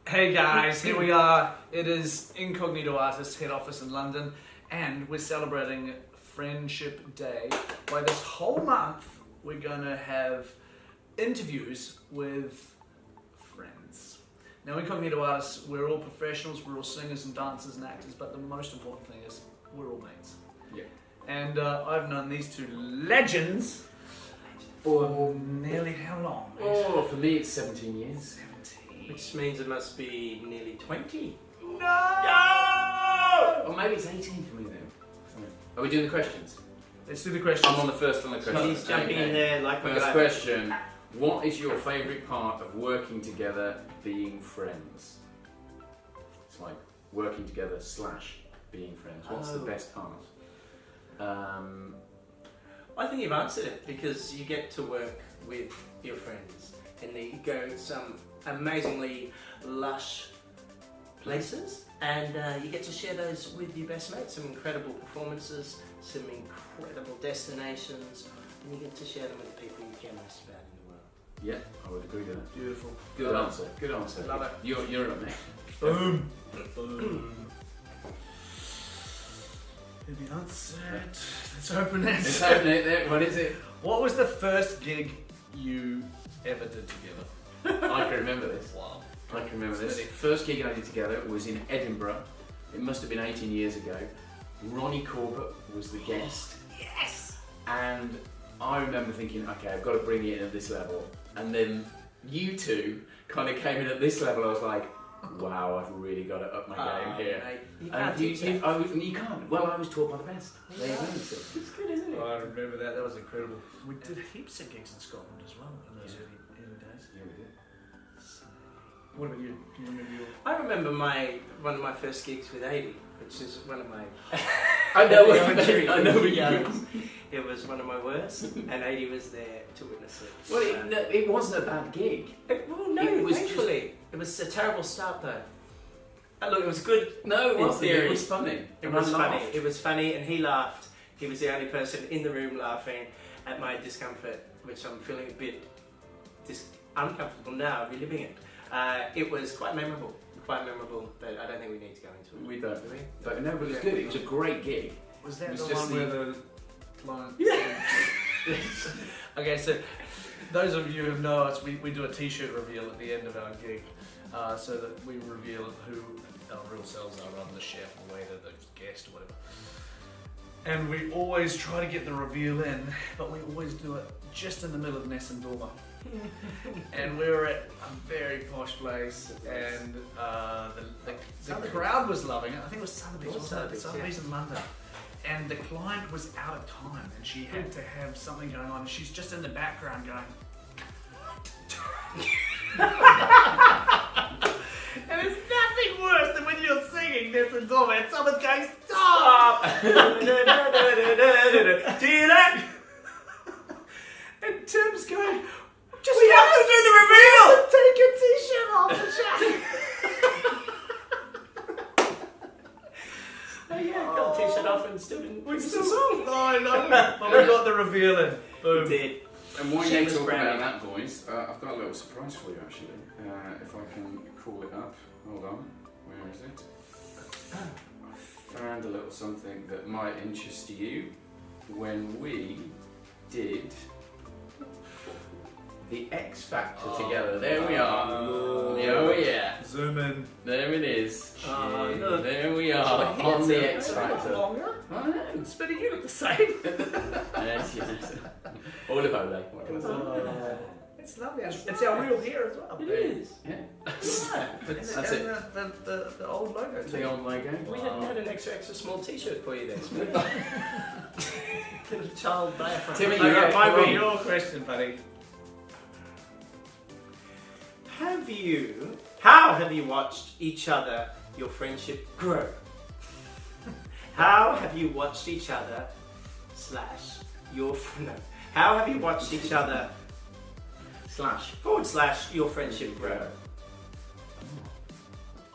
Hey guys, here we are. It is Incognito Artists head office in London, and we're celebrating Friendship Day. By this whole month, we're going to have interviews with friends. Now, Incognito Artists, we're all professionals, we're all singers and dancers and actors, but the most important thing is we're all mates. Yeah. And I've known these two legends for nearly how long? Oh, for me it's 17 years. 17. Which means it must be nearly 20. No! Or maybe it's 18 for me then. Are we doing the questions? Let's do the questions. I'm on the first on the questions. Please jump in there like we're First like... question. What is your favourite part of working together, being friends? It's like working together / being friends. What's the best part? I think you've answered it, because you get to work with your friends and you go some amazingly lush places, and you get to share those with your best mates. Some incredible performances, some incredible destinations, and you get to share them with the people you care most about in the world. Yeah, I would agree with that. Beautiful. Good answer. Good answer. Love it. You're up next. Boom. Boom. The answer. Let's open it. Let's open it there. What is it? What was the first gig you ever did together? I can remember this. Wow. I can remember this. First gig I did together was in Edinburgh. It must have been 18 years ago. Ronnie Corbett was the guest. Yes! And I remember thinking, okay, I've got to bring it in at this level. And then you two kind of came in at this level. I was like, wow, I've really got to up my game here. Mate, you And can't teach that. you can't. Well, I was taught by the best. There you go. It's good, isn't it? I remember that. That was incredible. We did heaps of gigs in Scotland as well in those early days. Yeah, we did. What about you? Do you remember your... I remember one of my first gigs with Adie, which is one of my... I know what Yeah, you mean. I know what you yeah, mean. It was one of my worst, and Adie was there to witness it. Well, it wasn't a bad gig. Well, no, it was thankfully. It was a terrible start, though. Look, it was good. No, it In wasn't. theory. It was funny. It And was I funny. laughed. It was funny, and he laughed. He was the only person in the room laughing at my discomfort, which I'm feeling a bit uncomfortable now, reliving it. It was quite memorable, but I don't think we need to go into it. We don't. Do we? But no, but it was good. It was a great gig. Was that It the was just one where the client... Yeah. Okay, so those of you who know us, we do a t-shirt reveal at the end of our gig, so that we reveal who our real selves are, rather than the chef or waiter, the guest or whatever. And we always try to get the reveal in, but we always do it just in the middle of Ness and Dormer. And we were at a very posh place, and the crowd was loving it. I think it was Sotheby's, wasn't it? Sotheby's in London. And the client was out of time, and she had to have something going on. She's just in the background going... And it's nothing worse than when you're singing Ness and Dormer and someone's going, stop! And Tim's going, we have to do the reveal! Take your t-shirt off the chat! Oh yeah, got the t-shirt off and still didn't. We still song. I know. But we got the reveal in. Boom. did. And while you Shameless talk branding. about that, boys, I've got a little surprise for you actually. If I can call it up. Hold on. Where is it? I found a little something that might interest you. When we did the X Factor together. There we are. Oh yeah. Zoom in. There it is. Look. There we are on the X Factor. Factor. Longer. I know. Spinning, you look the same. Yes, yes. Olive Ole. What can I say? It's lovely. It's our real hair as well. It is. Yeah. That's That's it. The old logo. The old logo. We had an extra small t-shirt for you there. Little child bathroom. Timmy, Okay, you're up. Michael, your question, buddy. How have you watched each other, your friendship grow? How have you watched each other / your no. How have you watched each other / your friendship grow?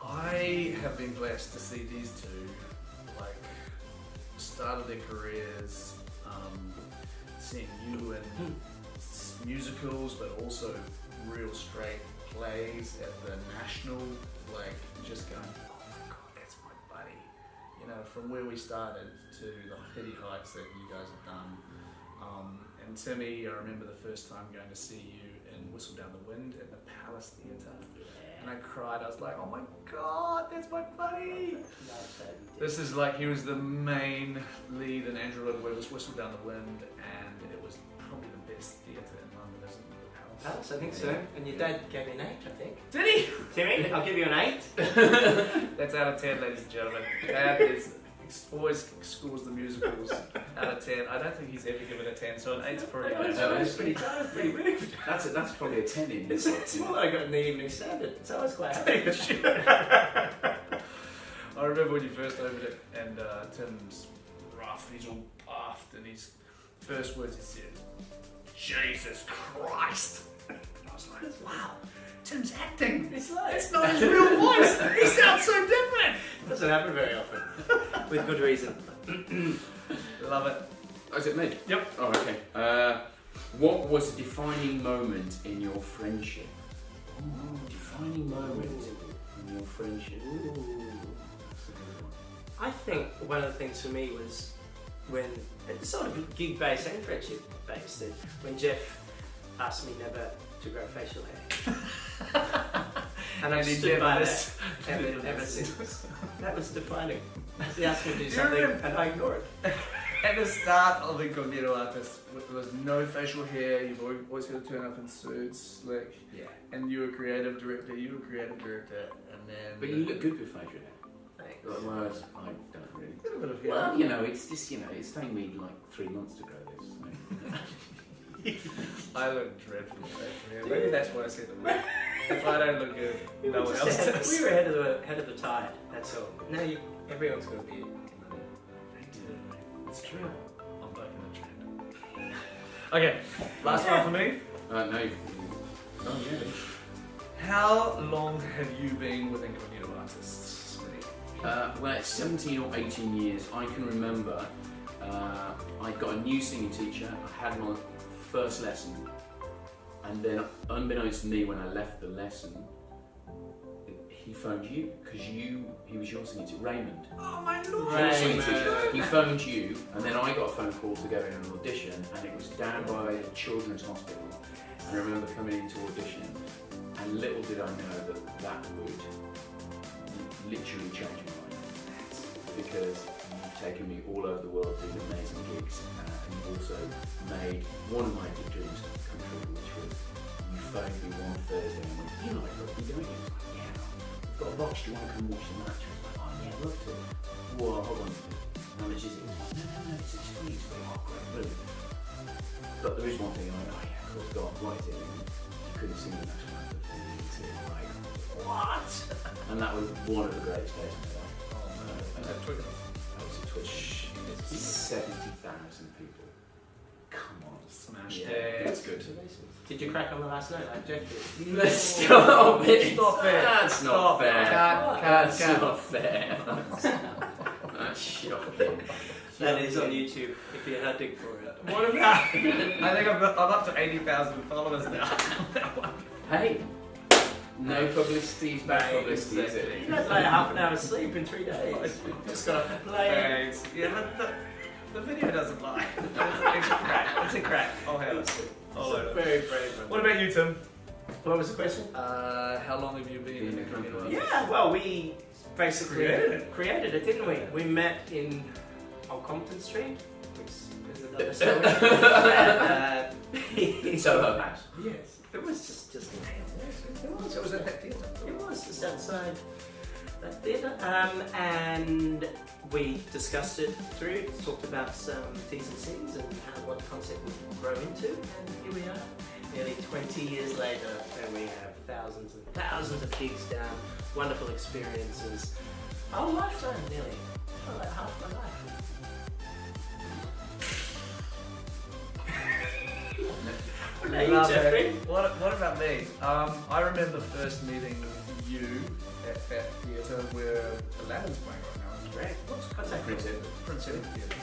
I have been blessed to see these two, like, started their careers, seeing you in musicals, but also real straight plays at the National, like just going, oh my god, that's my buddy. You know, from where we started to the heady heights that you guys have done. And Timmy, I remember the first time going to see you in Whistle Down the Wind at the Palace Theatre. And I cried, I was like, oh my god, that's my buddy! This is like, he was the main lead in Andrew Lloyd Webber's Whistle Down the Wind, and it was probably the best theatre in London, isn't it? The Palace, I think so. And your dad gave me an 8, I think. Did he? Timmy, I'll give you an 8. That's out of 10, ladies and gentlemen. Dad is always scores the musicals out of 10. I don't think he's ever given a 10, so an 8's pretty good. That's pretty good, pretty big. That's probably a 10 in. It's more like I got in the Evening Standard, so I was quite happy. I remember when you first opened it, and Tim's rough, he's all puffed, and his first words he said, Jesus Christ! And I was like, wow, Tim's acting! It's like... It's not his real voice! He sounds so different! Doesn't happen very often. With good reason. Love it. Oh, is it me? Yep. Oh, okay. What was a defining moment in your friendship? Defining moment in your friendship. I think one of the things for me was when, it's sort of gig-based and friendship-based, that when Geoff asked me never to grow facial hair. And I've stood by that ever since. That was defining. He asked me to do something and I ignored it. At the start of Incognito Artists, there was no facial hair, you've always got to turn up in suits, slick, Yeah. and you were creative director, and then... But you look good with facial hair. Thanks. Otherwise, I don't really. A little bit of hair. Well, you know, it's just, you know, it's taken me like 3 months to grow this. So. I look dreadful with facial hair. Maybe that's why I said the word. If I don't look good, no one else does. We were ahead of the tide, that's all. Now everyone's got a beard. It's true. I'm back in the trend. Okay, last one for me. No. Oh, yeah. How long have you been with Incognito Artists? Well, it's 17 or 18 years. I can remember I got a new singing teacher. I had my first lesson, and then unbeknownst to me, when I left the lesson, he phoned you because he was your singing teacher, Raymond. Oh my lord! He phoned you, and then I got a phone call to go in an audition, and it was down by a children's hospital. And I remember coming into audition, and little did I know that would literally change my life, because you've taken me all over the world doing amazing gigs, and you've also made one of my big dreams come true, which was you phoned me one Thursday and went, you like rugby, don't you? Yeah. I've got a box, do you want to come watch the match? I was like, oh yeah, I'd love to. Whoa, hold on. How much is it? No, it's 6 weeks. Oh, great, brilliant. But there is one thing I went, oh yeah, of course, go on, what is it? And you couldn't sing the national anthem for me. Like, what? And that was one of the greatest days of my life. That was a Twitch. 70,000 people. Come on. Smash Yeah, day. that's good. Did you crack on the last note like Geoff did? Let's stop it. Stop it. That's not fair. That's Cut. not fair. That's shocking. That is on YouTube if you're hunting for it. What about? I think I'm up to 80,000 followers now. Hey, no publicity is bad publicity, is it? You had like half an hour's sleep in 3 days. Just got to play. Thanks. Yeah, but the video doesn't lie. It's a crack. It's a crack. I'll have it. Very brave. What about you, Tim? What was the question? How long have you been in Incognito Artists? Yeah, well, we basically Created it, didn't we? We met in Old Compton Street, which is another story. Soho House. Yes, it was just it was. It was at that theatre. It was just outside that theatre, and we discussed it through. Talked about some T's and C's and what the concept would grow into, and here we are. Nearly 20 years later, and we have thousands and thousands of gigs down, wonderful experiences. Our lifetime, nearly. Like half my life. What about you, Love it. Jeffrey? What about me? I remember first meeting you at that theatre where Aladdin's playing right now. Great. What's that? Prince Edward Theatre.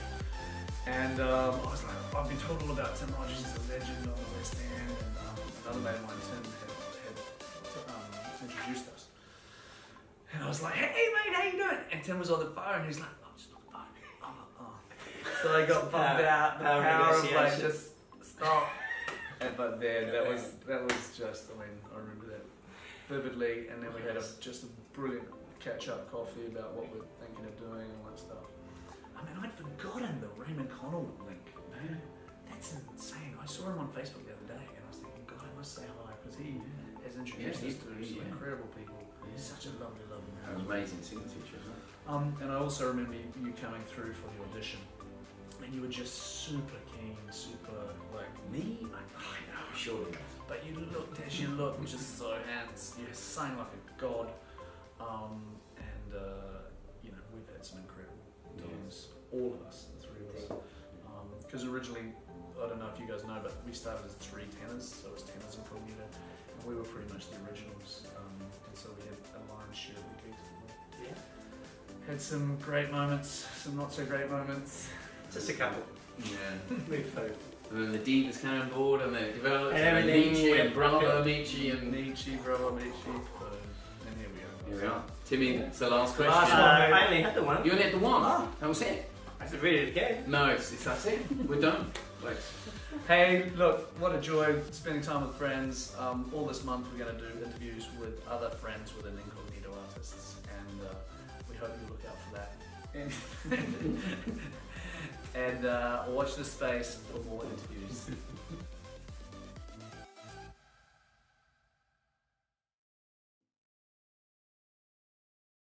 And I was like, I've been told all about Tim Rogers, he's a legend on the West End, and another mate of mine, Tim, had introduced us. And I was like, hey mate, how you doing? And Tim was on the phone, and he's like, I'm just on the phone. I'm like, oh. So I got bummed out, the power of like, just stop. But then that was just, I mean, I remember that vividly, and then we had just a brilliant catch-up coffee about what we're thinking of doing and all that stuff. I mean, I'd forgotten the Raymond Connell link. Man, that's insane. I saw him on Facebook the other day, and I was thinking, God, I must say hi, because he has introduced us to some incredible people. He's such a lovely, lovely man. An amazing singing teacher as well. And I also remember you coming through for the audition, and you were just super keen, super like Me? I know, Surely. but you looked as you looked, just so handsome. You sang like a god, and you know, we've had some incredible times, all of us, the three of us. Because originally, I don't know if you guys know, but we started as 3 tenors, so it was tenors Incognito, and we were pretty much the originals, and so we had a lion's share of the gigs. Yeah. Had some great moments, some not so great moments. Just a couple. Yeah. We've hope. And then the Divas came on board and they developed And everything Nietzsche went and Bravo rapid. Nietzsche and Nietzsche, Bravo Nietzsche, and here we are. here we are. Timmy, it's the last question. Last one. I only had the one. You only had the one. Ah. That was it. I said read it again. No, it's that's it. We're done. Like, Hey, look, what a joy spending time with friends. All this month we're going to do interviews with other friends within Incognito Artists, and we hope you look out for that. And watch this space for more interviews.